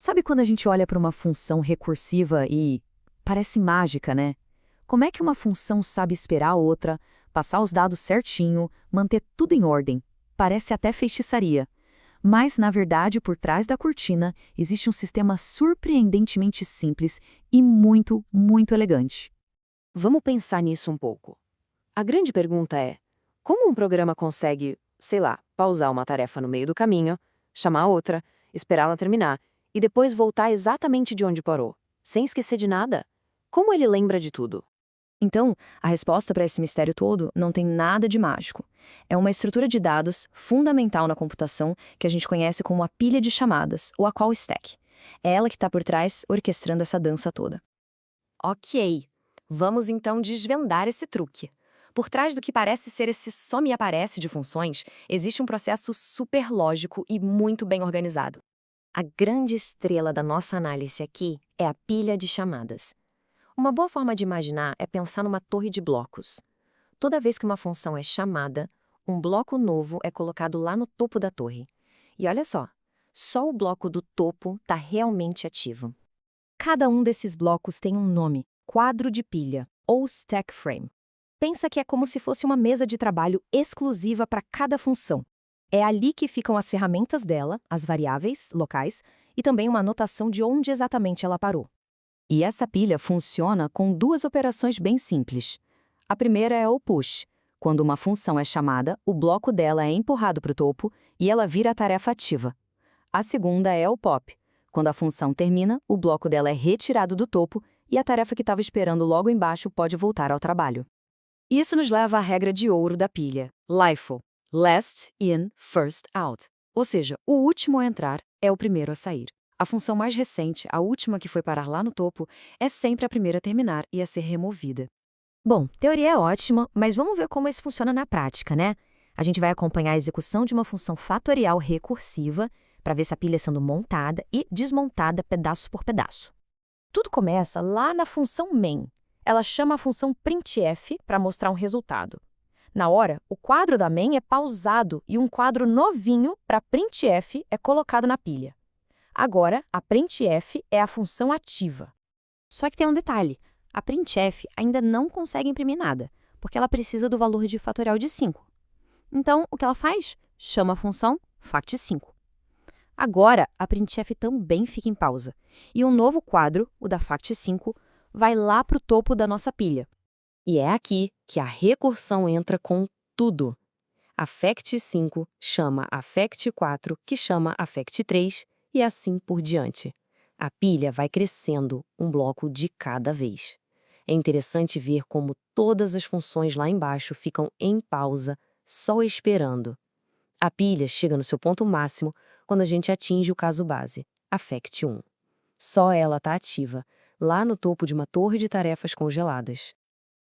Sabe quando a gente olha para uma função recursiva e parece mágica, né? Como é que uma função sabe esperar a outra, passar os dados certinho, manter tudo em ordem? Parece até feitiçaria. Mas, na verdade, por trás da cortina, existe um sistema surpreendentemente simples e muito, muito elegante. Vamos pensar nisso um pouco. A grande pergunta é: como um programa consegue, sei lá, pausar uma tarefa no meio do caminho, chamar outra, esperá-la terminar e depois voltar exatamente de onde parou, sem esquecer de nada? Como ele lembra de tudo? Então, a resposta para esse mistério todo não tem nada de mágico. É uma estrutura de dados fundamental na computação que a gente conhece como a pilha de chamadas, ou a call stack. É ela que está por trás, orquestrando essa dança toda. Ok, vamos então desvendar esse truque. Por trás do que parece ser esse some e aparece de funções, existe um processo super lógico e muito bem organizado. A grande estrela da nossa análise aqui é a pilha de chamadas. Uma boa forma de imaginar é pensar numa torre de blocos. Toda vez que uma função é chamada, um bloco novo é colocado lá no topo da torre. E olha só o bloco do topo está realmente ativo. Cada um desses blocos tem um nome, quadro de pilha, ou stack frame. Pensa que é como se fosse uma mesa de trabalho exclusiva para cada função. É ali que ficam as ferramentas dela, as variáveis, locais, e também uma anotação de onde exatamente ela parou. E essa pilha funciona com duas operações bem simples. A primeira é o push. Quando uma função é chamada, o bloco dela é empurrado para o topo e ela vira a tarefa ativa. A segunda é o pop. Quando a função termina, o bloco dela é retirado do topo e a tarefa que estava esperando logo embaixo pode voltar ao trabalho. Isso nos leva à regra de ouro da pilha, LIFO, Last In, First Out. Ou seja, o último a entrar é o primeiro a sair. A função mais recente, a última que foi parar lá no topo, é sempre a primeira a terminar e a ser removida. Bom, teoria é ótima, mas vamos ver como isso funciona na prática, né? A gente vai acompanhar a execução de uma função fatorial recursiva para ver se a pilha é sendo montada e desmontada pedaço por pedaço. Tudo começa lá na função main. Ela chama a função printf para mostrar um resultado. Na hora, o quadro da main é pausado e um quadro novinho para printf é colocado na pilha. Agora, a printf é a função ativa. Só que tem um detalhe. A printf ainda não consegue imprimir nada, porque ela precisa do valor de fatorial de 5. Então, o que ela faz? Chama a função fact5. Agora, a printf também fica em pausa, e um novo quadro, o da fact5, vai lá para o topo da nossa pilha. E é aqui que a recursão entra com tudo. A fact5 chama a fact4, que chama a fact3, e assim por diante. A pilha vai crescendo um bloco de cada vez. É interessante ver como todas as funções lá embaixo ficam em pausa, só esperando. A pilha chega no seu ponto máximo quando a gente atinge o caso base, a fact1. Só ela está ativa, lá no topo de uma torre de tarefas congeladas.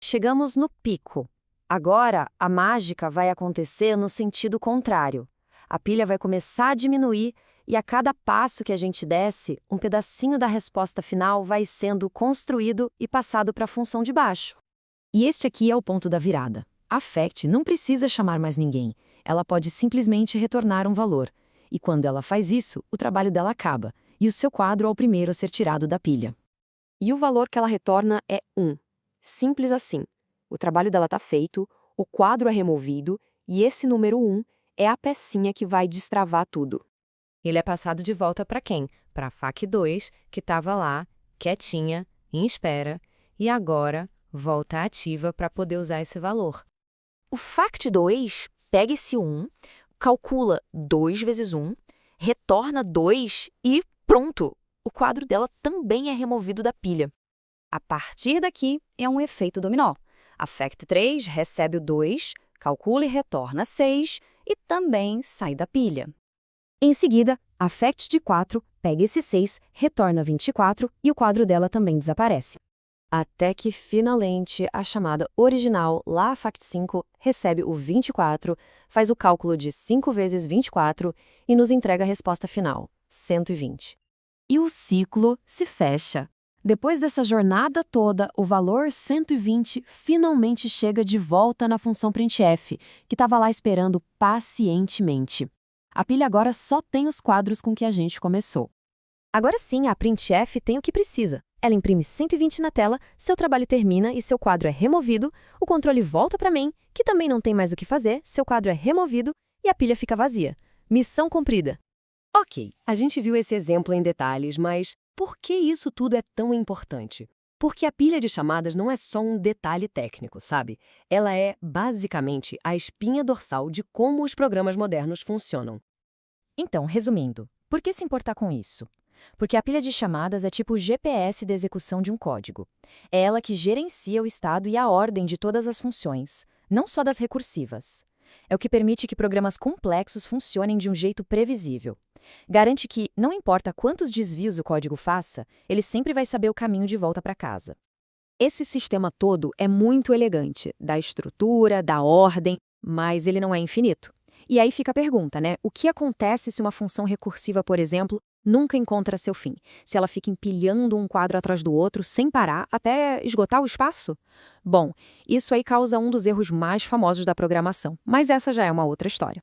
Chegamos no pico. Agora, a mágica vai acontecer no sentido contrário. A pilha vai começar a diminuir e a cada passo que a gente desce, um pedacinho da resposta final vai sendo construído e passado para a função de baixo. E este aqui é o ponto da virada. A fact não precisa chamar mais ninguém. Ela pode simplesmente retornar um valor. E quando ela faz isso, o trabalho dela acaba, e o seu quadro é o primeiro a ser tirado da pilha. E o valor que ela retorna é 1. Simples assim. O trabalho dela está feito, o quadro é removido, e esse número 1 é a pecinha que vai destravar tudo. Ele é passado de volta para quem? Para a fac2, que estava lá, quietinha, em espera, e agora volta ativa para poder usar esse valor. O fact2 pega esse 1, calcula 2 vezes 1, retorna 2 e pronto! O quadro dela também é removido da pilha. A partir daqui é um efeito dominó. A fact3 recebe o 2, calcula e retorna 6 e também sai da pilha. Em seguida, a fact de 4 pega esse 6, retorna 24 e o quadro dela também desaparece. Até que, finalmente, a chamada original, lá a fact5, recebe o 24, faz o cálculo de 5 vezes 24 e nos entrega a resposta final, 120. E o ciclo se fecha. Depois dessa jornada toda, o valor 120 finalmente chega de volta na função printf, que estava lá esperando pacientemente. A pilha agora só tem os quadros com que a gente começou. Agora sim, a printf tem o que precisa. Ela imprime 120 na tela, seu trabalho termina e seu quadro é removido, o controle volta para mim, que também não tem mais o que fazer, seu quadro é removido e a pilha fica vazia. Missão cumprida. Ok, a gente viu esse exemplo em detalhes, mas por que isso tudo é tão importante? Porque a pilha de chamadas não é só um detalhe técnico, sabe? Ela é, basicamente, a espinha dorsal de como os programas modernos funcionam. Então, resumindo, por que se importar com isso? Porque a pilha de chamadas é tipo o GPS da execução de um código. É ela que gerencia o estado e a ordem de todas as funções, não só das recursivas. É o que permite que programas complexos funcionem de um jeito previsível. Garante que, não importa quantos desvios o código faça, ele sempre vai saber o caminho de volta para casa. Esse sistema todo é muito elegante, da estrutura, da ordem, mas ele não é infinito. E aí fica a pergunta, né? O que acontece se uma função recursiva, por exemplo, nunca encontra seu fim? Se ela fica empilhando um quadro atrás do outro sem parar até esgotar o espaço? Bom, isso aí causa um dos erros mais famosos da programação, mas essa já é uma outra história.